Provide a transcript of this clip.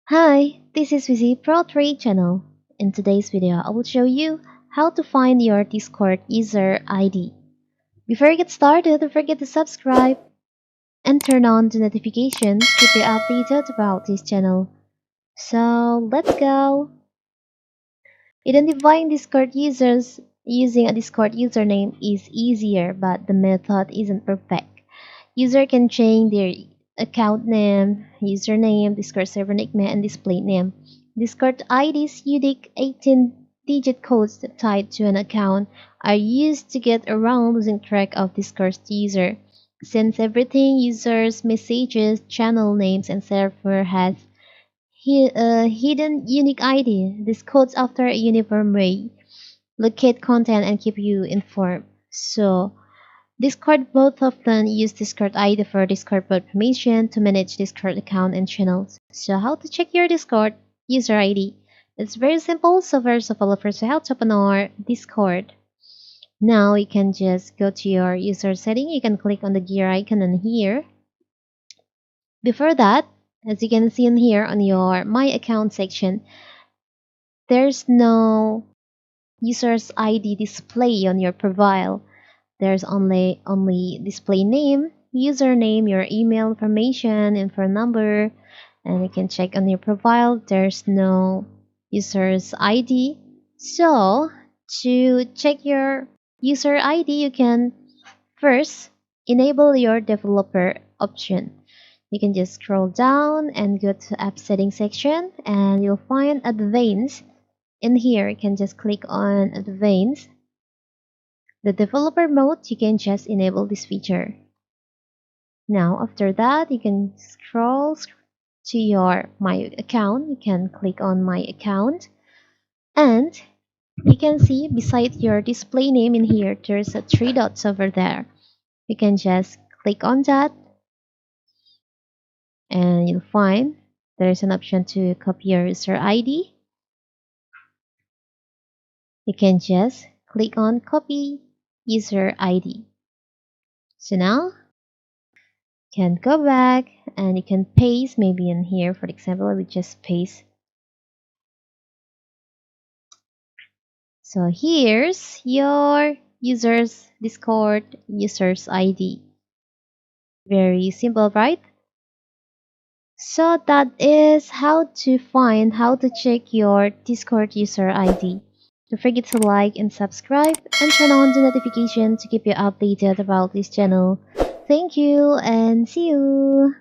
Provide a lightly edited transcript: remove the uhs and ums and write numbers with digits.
Hi, this is Vizi Pro 3 channel. In today's video, I will show you how to find your Discord user ID. Before you get started, don't forget to subscribe and turn on the notifications to keep you updated about this channel. So let's go! Identifying Discord users using a Discord username is easier, but the method isn't perfect. User can change their account name, username, Discord server nickname, and display name. Discord ID's unique 18-digit codes tied to an account are used to get around losing track of Discord's user. Since everything users, messages, channel names, and server has hidden unique ID, these codes after a uniform way locate content and keep you informed. So Discord both often use Discord ID for Discord permission to manage Discord account and channels. So how to check your Discord user ID? It's very simple. So first of all, first how to open our Discord. Now you can just go to your user setting. You can click on the gear icon in here. Before that, as you can see in here on your My Account section, there's no user's ID display on your profile. There's only display name, username, your email information, and phone number, and you can check on your profile. There's no user's ID. So to check your user ID, you can first enable your developer option. You can just scroll down and go to app settings section, and you'll find advanced. In here, you can just click on advanced. The developer mode, you can just enable this feature. Now after that, you can scroll to your My Account. You can click on My Account, and you can see beside your display name in here, there's a three dots over there. You can just click on that, and you'll find there's an option to copy your user ID. You can just click on copy user ID. So now can go back and you can paste maybe in here. For example, we just paste. So here's your user's Discord user's ID. Very simple, right? So that is how to check your Discord user ID. Don't forget to like and subscribe and turn on the notification to keep you updated about this channel. Thank you and see you!